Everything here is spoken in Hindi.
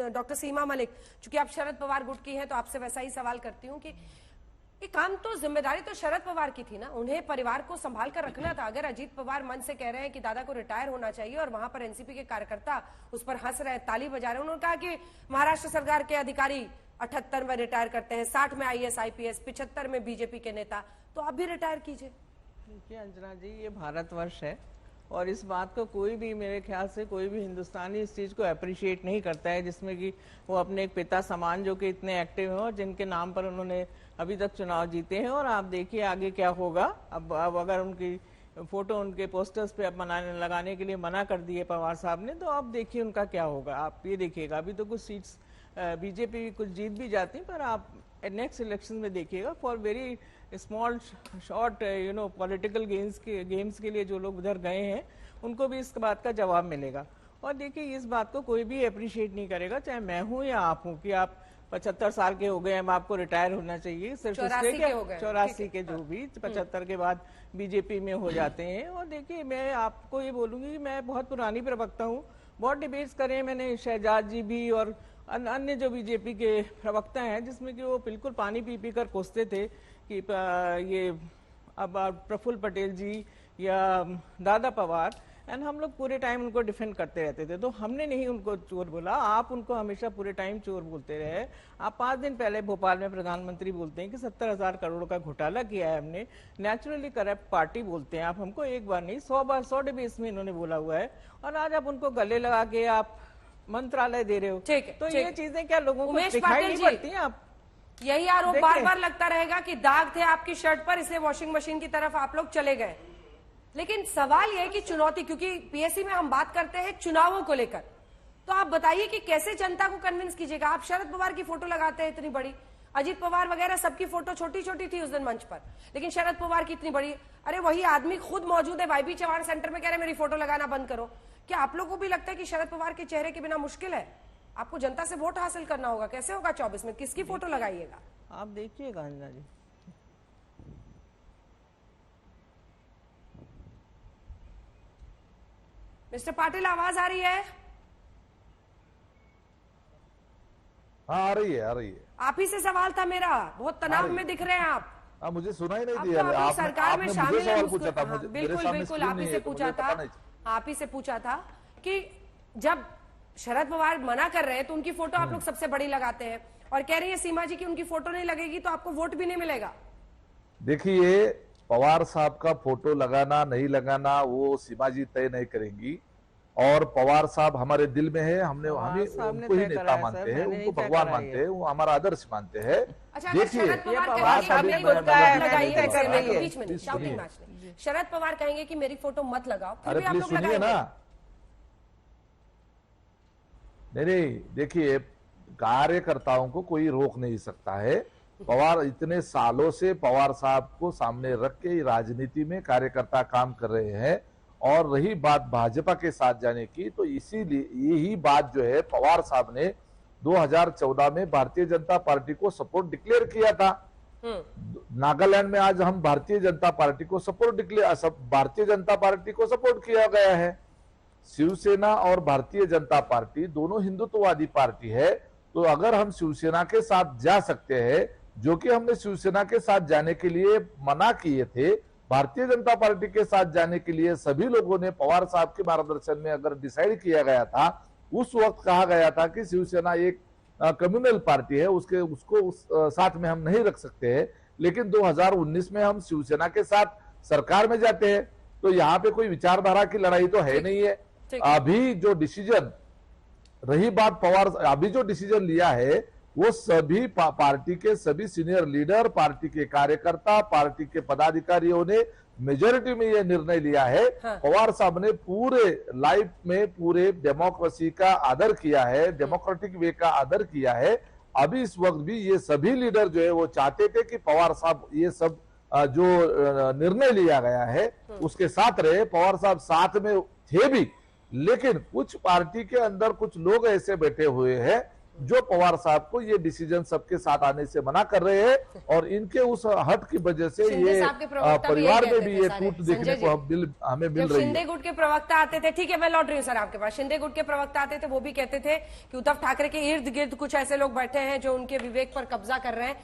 डॉक्टर सीमा मलिक, चूंकि आप शरद पवार गुट की हैं तो आपसे वैसा ही सवाल करती हूँ कि ये काम तो, जिम्मेदारी तो शरद पवार की थी ना, उन्हें परिवार को संभाल कर रखना था। अगर अजीत पवार मन से कह रहे हैं कि दादा को रिटायर होना चाहिए और वहां पर एनसीपी के कार्यकर्ता उस पर हंस रहे, ताली बजा रहे, उन्होंने कहा कि महाराष्ट्र सरकार के अधिकारी 78 में रिटायर करते हैं, 60 में आईएएस आईपीएस, 75 में बीजेपी के नेता, तो आप भी रिटायर कीजिए। देखिए अंजना जी, ये भारतवर्ष है और इस बात को कोई भी, मेरे ख्याल से कोई भी हिंदुस्तानी इस चीज़ को अप्रिशिएट नहीं करता है जिसमें कि वो अपने एक पिता समान जो कि इतने एक्टिव हैं और जिनके नाम पर उन्होंने अभी तक चुनाव जीते हैं। और आप देखिए आगे क्या होगा। अब अगर उनकी फोटो उनके पोस्टर्स पे अब लगाने के लिए मना कर दिए पवार साहब ने, तो अब देखिए उनका क्या होगा। आप ये देखिएगा, अभी तो कुछ सीट्स बीजेपी कुछ जीत भी जाती, पर आप नेक्स्ट इलेक्शन में देखिएगा for very small short political games के लिए जो लोग उधर गए हैं उनको भी इस बात का जवाब मिलेगा। और देखिए इस बात को कोई भी अप्रिशिएट नहीं करेगा, चाहे मैं हूं या आप हूं, कि आप 75 साल के हो गए, अब आपको रिटायर होना चाहिए। सिर्फ 84 के जो भी 75 के बाद बीजेपी में हो जाते हैं। और देखिए मैं आपको ये बोलूंगी कि मैं बहुत पुरानी प्रवक्ता हूँ, बहुत डिबेट्स करे मैंने, शहजाद जी भी और अन्य जो बीजेपी के प्रवक्ता हैं, जिसमें कि वो बिल्कुल पानी पी पी कर कोसते थे कि ये अब प्रफुल्ल पटेल जी या दादा पवार, एंड हम लोग पूरे टाइम उनको डिफेंड करते रहते थे। तो हमने नहीं उनको चोर बोला, आप उनको हमेशा पूरे टाइम चोर बोलते रहे। आप 5 दिन पहले भोपाल में प्रधानमंत्री बोलते हैं कि 70,000 करोड़ का घोटाला किया है हमने, नेचुरली करप्ट पार्टी बोलते हैं आप हमको। एक बार नहीं, 100 बार, 100 डिबेट्स में इन्होंने बोला हुआ है। और आज आप उनको गले लगा के आप मंत्रालय दे रहे हो। तो ये चीजें क्या लोगों को दिखाई नहीं पड़ती हैं? आप यही आरोप बार बार लगता रहेगा कि दाग थे आपकी शर्ट पर, इसलिए वॉशिंग मशीन की तरफ आप लोग चले गए। लेकिन सवाल यह है कि चुनौती, क्योंकि पीएससी में हम बात करते हैं चुनावों को लेकर, तो आप बताइए कि कैसे जनता को कन्विंस कीजिएगा। आप शरद पवार की फोटो लगाते हैं इतनी बड़ी, अजीत पवार वगैरह सबकी फोटो छोटी छोटी थी उस दिन मंच पर, लेकिन शरद पवार की इतनी बड़ी। अरे वही आदमी खुद मौजूद है वाईबी चौहान सेंटर में, कह रहे मेरी फोटो लगाना बंद करो। क्या आप लोगों को भी लगता है कि शरद पवार के चेहरे के बिना मुश्किल है? आपको जनता से वोट हासिल करना होगा, कैसे होगा 24 में? किसकी फोटो लगाइएगा? आप देखिएगा अंजना जी। मिस्टर पाटिल, आवाज आ रही है? हाँ आ रही है। आप ही से सवाल था मेरा, बहुत तनाव में दिख रहे हैं आप। मुझे सुना ही नहीं दिया। आप सरकार में शामिल है। बिल्कुल बिल्कुल आप ही से पूछा था, आप ही से पूछा था कि जब शरद पवार मना कर रहे हैं तो उनकी फोटो आप लोग सबसे बड़ी लगाते हैं, और कह रही है सीमा जी की उनकी फोटो नहीं लगेगी तो आपको वोट भी नहीं मिलेगा। देखिए पवार साहब का फोटो लगाना नहीं लगाना वो सीमा जी तय नहीं करेंगी, और पवार साहब हमारे दिल में है। हमें उनको ही नेता मानते हैं, उनको भगवान मानते हैं, वो हमारा आदर्श मानते हैं। देखिए शरद पवार कहेंगे कि मेरी फोटो मत लगाओ, फिर भी आप लोग सुनिए ना। नहीं, देखिए कार्यकर्ताओं को कोई रोक नहीं सकता है। पवार इतने सालों से पवार साहब को सामने रख के राजनीति में कार्यकर्ता काम कर रहे हैं। और रही बात भाजपा के साथ जाने की, तो इसीलिए यही बात जो है पवार साहब ने 2014 में भारतीय जनता पार्टी को सपोर्ट डिक्लेयर किया था। नागालैंड में आज हम भारतीय जनता पार्टी को भारतीय जनता पार्टी को सपोर्ट किया गया है। शिवसेना और भारतीय जनता पार्टी दोनों हिंदुत्ववादी पार्टी है। तो अगर हम शिवसेना के साथ जा सकते हैं, जो कि हमने शिवसेना के साथ जाने के लिए मना किए थे, भारतीय जनता पार्टी के साथ जाने के लिए सभी लोगों ने पवार साहब के मार्गदर्शन में अगर डिसाइड किया गया था, उस वक्त कहा गया था कि शिवसेना एक कम्युनल पार्टी है, उसको साथ में हम नहीं रख सकते हैं। लेकिन 2019 में हम शिवसेना के साथ सरकार में जाते हैं, तो यहाँ पे कोई विचारधारा की लड़ाई तो है नहीं है। अभी जो डिसीजन, रही बात पवार, अभी जो डिसीजन लिया है वो सभी पार्टी के सभी सीनियर लीडर, पार्टी के कार्यकर्ता, पार्टी के पदाधिकारियों ने मेजोरिटी में ये निर्णय लिया है। पवार साहब ने पूरे लाइफ में पूरे डेमोक्रेसी का आदर किया है, डेमोक्रेटिक वे का आदर किया है। अभी इस वक्त भी ये सभी लीडर जो है वो चाहते थे कि पवार साहब ये सब जो निर्णय लिया गया है उसके साथ रहे। पवार साहब साथ में थे भी, लेकिन कुछ पार्टी के अंदर कुछ लोग ऐसे बैठे हुए हैं जो पवार साहब को ये डिसीजन सबके साथ आने से मना कर रहे हैं, और इनके उस हट की वजह से शिंदे ये साहब के प्रवक्ता भी परिवार यही में कहते भी थे ये सारे। टूट देखने संजय को जी, हमें मिल जब रही शिंदे है। गुट के प्रवक्ता आते थे, ठीक है मैं लौट रही हूँ सर आपके पास, शिंदे गुट के प्रवक्ता आते थे, वो भी कहते थे कि उद्धव ठाकरे के इर्द गिर्द कुछ ऐसे लोग बैठे हैं जो उनके विवेक पर कब्जा कर रहे हैं।